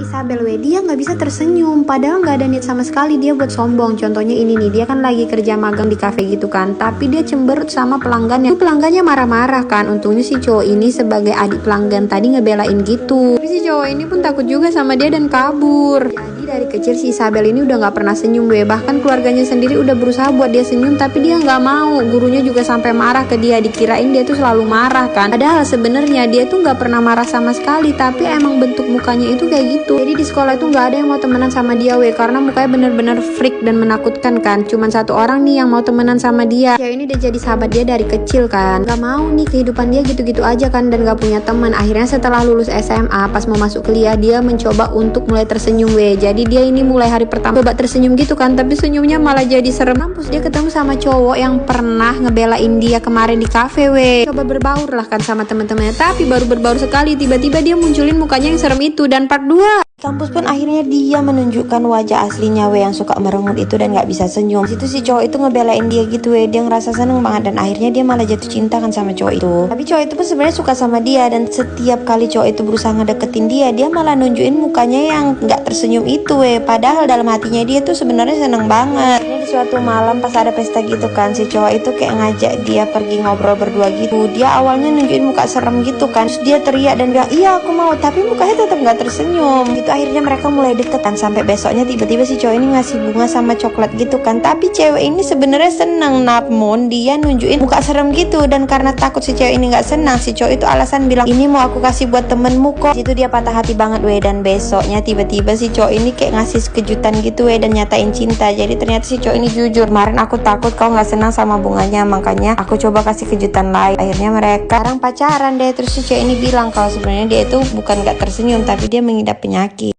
Isabel dia nggak bisa tersenyum, padahal nggak ada niat sama sekali dia buat sombong. Contohnya ini nih, dia kan lagi kerja magang di cafe gitu kan, tapi dia cemberut sama pelanggannya. Pelanggannya marah-marah kan, untungnya si cowok ini sebagai adik pelanggan tadi ngebelain gitu. Tapi si cowok ini pun takut juga sama dia dan kabur. Jadi dari kecil si Isabel ini udah nggak pernah senyum bahkan keluarganya sendiri udah berusaha buat dia senyum tapi dia nggak mau. Gurunya juga sampai marah ke dia, dikirain dia tuh selalu marah kan, padahal sebenarnya dia tuh nggak pernah marah sama sekali, tapi emang bentuk mukanya itu kayak gitu. Jadi di sekolah itu nggak ada yang mau temenan sama dia karena mukanya bener-bener freak dan menakutkan kan. Cuman satu orang nih yang mau temenan sama dia. Cewek ini udah jadi sahabat dia dari kecil kan, nggak mau nih kehidupan dia gitu-gitu aja kan dan nggak punya teman. Akhirnya setelah lulus SMA pas mau masuk kuliah dia mencoba untuk mulai tersenyum jadi dia ini mulai hari pertama coba tersenyum gitu kan, tapi senyumnya malah jadi serem. Mampus, dia ketemu sama cowok yang pernah ngebelain dia kemarin di cafe coba berbaur lah kan sama teman-temannya, tapi baru berbaur sekali tiba-tiba dia munculin mukanya yang serem itu. Dan part 2 kampus pun akhirnya dia menunjukkan wajah aslinya yang suka merengut itu dan nggak bisa senyum. Situ si cowok itu ngebelain dia gitu dia ngerasa seneng banget dan akhirnya dia malah jatuh cinta kan sama cowok itu. Tapi cowok itu pun sebenarnya suka sama dia dan setiap kali cowok itu berusaha ngedeketin dia malah nunjukin mukanya yang nggak tersenyum itu padahal dalam hatinya dia tuh sebenarnya seneng banget. Ini di suatu malam pas ada pesta gitu kan, si cowok itu kayak ngajak dia pergi ngobrol berdua gitu. Dia awalnya nunjukin muka serem gitu kan, terus dia teriak dan bilang iya aku mau, tapi mukanya tetap nggak tersenyum gitu. Akhirnya mereka mulai deket kan, sampai besoknya tiba-tiba si cowok ini ngasih bunga sama coklat gitu kan, tapi cewek ini sebenarnya seneng, namun dia nunjukin muka serem gitu. Dan karena takut si cewek ini nggak senang, si cowok itu alasan bilang ini mau aku kasih buat temenmu kok. Itu dia patah hati banget dan besoknya tiba-tiba si cowok ini kayak ngasih kejutan gitu dan nyatain cinta. Jadi ternyata si cowok ini jujur, kemarin aku takut kau nggak senang sama bunganya, makanya aku coba kasih kejutan lain. Akhirnya mereka sekarang pacaran deh. Terus si cowok ini bilang kalau sebenarnya dia itu bukan nggak tersenyum, tapi dia mengidap penyakit.